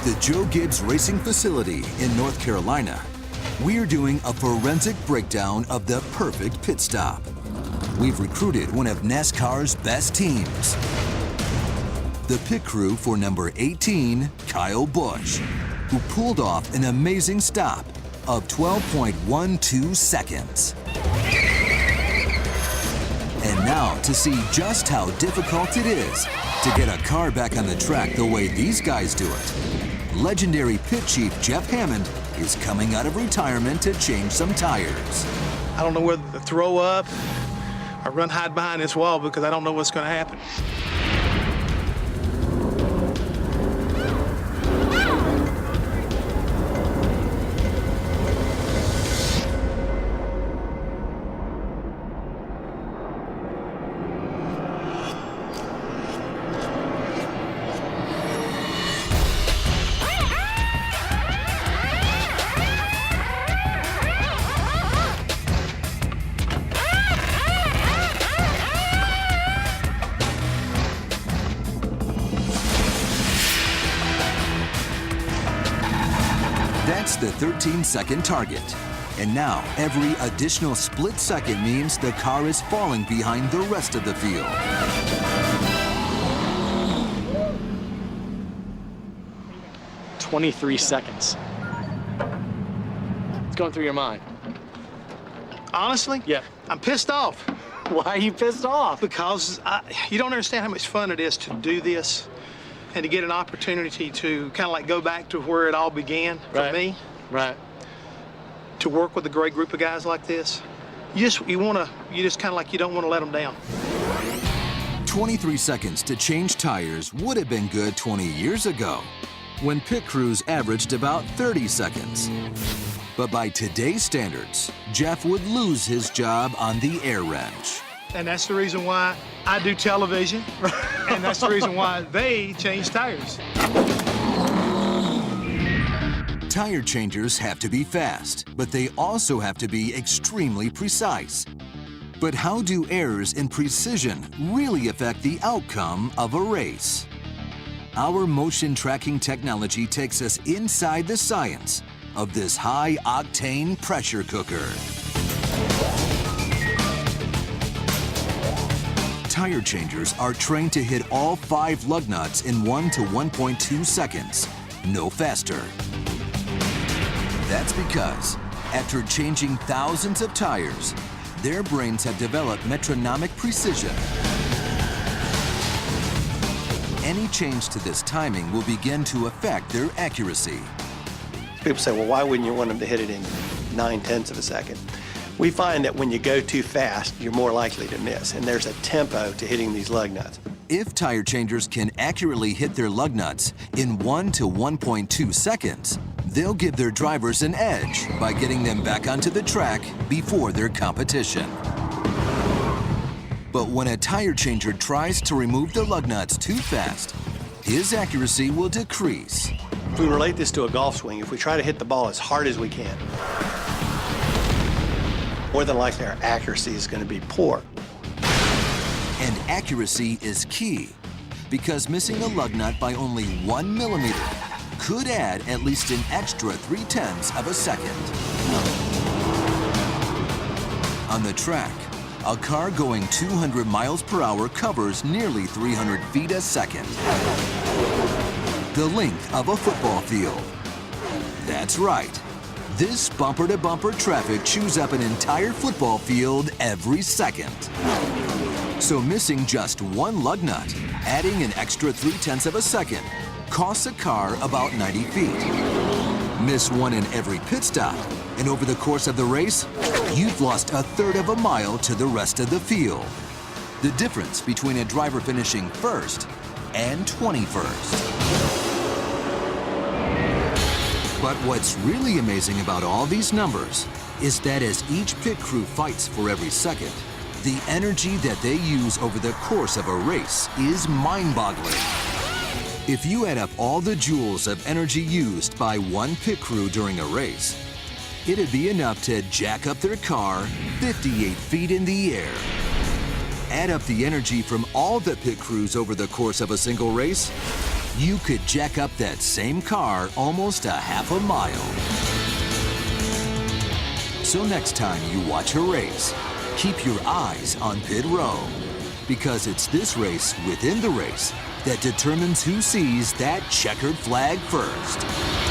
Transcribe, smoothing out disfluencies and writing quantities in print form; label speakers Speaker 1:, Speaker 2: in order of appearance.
Speaker 1: the Joe Gibbs Racing Facility in North Carolina, we're doing a forensic breakdown of the perfect pit stop. We've recruited one of NASCAR's best teams. The pit crew for number 18, Kyle Busch, who pulled off an amazing stop of 12.12 seconds. And now to see just how difficult it is to get a car back on the track the way these guys do it, legendary pit chief Jeff Hammond is coming out of retirement to change some tires.
Speaker 2: I don't know whether to throw up or run hide behind this wall because I don't know what's going to happen.
Speaker 1: That's the 13-second target. And now, every additional split second means the car is falling behind the rest of the field.
Speaker 3: "23 seconds. What's going through your mind?
Speaker 2: Honestly?
Speaker 3: Yeah.
Speaker 2: I'm pissed off
Speaker 3: Why are you pissed off?
Speaker 2: because you don't understand how much fun it is to do this and to get an opportunity to kind of like go back to where it all began for
Speaker 3: Right.
Speaker 2: me,
Speaker 3: Right.
Speaker 2: to work with a great group of guys like this. You just kind of like you don't want to let them down.
Speaker 1: 23 seconds to change tires would have been good 20 years ago, when pit crews averaged about 30 seconds. But by today's standards, Jeff would lose his job on the air wrench.
Speaker 2: And that's the reason why I do television, and that's the reason why they change tires.
Speaker 1: Tire changers have to be fast, but they also have to be extremely precise. But how do errors in precision really affect the outcome of a race? Our motion tracking technology takes us inside the science of this high-octane pressure cooker. Tire changers are trained to hit all 5 lug nuts in 1 to 1.2 seconds, no faster. That's because, after changing thousands of tires, their brains have developed metronomic precision. Any change to this timing will begin to affect their accuracy.
Speaker 4: People say, well, why wouldn't you want them to hit it in 9/10 of a second? We find that when you go too fast, you're more likely to miss, and there's a tempo to hitting these lug nuts.
Speaker 1: If tire changers can accurately hit their lug nuts in 1 to 1.2 seconds, they'll give their drivers an edge by getting them back onto the track before their competition. But when a tire changer tries to remove the lug nuts too fast, his accuracy will decrease.
Speaker 4: If we relate this to a golf swing, if we try to hit the ball as hard as we can, more than likely our accuracy is going to be poor.
Speaker 1: And accuracy is key, because missing a lug nut by only 1 millimeter could add at least an extra 0.3 of a second. On the track, a car going 200 miles per hour covers nearly 300 feet a second. The length of a football field. That's right. This bumper-to-bumper traffic chews up an entire football field every second. So missing just 1 lug nut, adding an extra 0.3 of a second, costs a car about 90 feet. Miss one in every pit stop, and over the course of the race, you've lost 1/3 of a mile to the rest of the field. The difference between a driver finishing first and 21st. But what's really amazing about all these numbers is that as each pit crew fights for every second, the energy that they use over the course of a race is mind-boggling. If you add up all the joules of energy used by one pit crew during a race, it'd be enough to jack up their car 58 feet in the air. Add up the energy from all the pit crews over the course of a single race, you could jack up that same car almost a half a mile. So next time you watch a race, keep your eyes on pit row, because it's this race within the race that determines who sees that checkered flag first.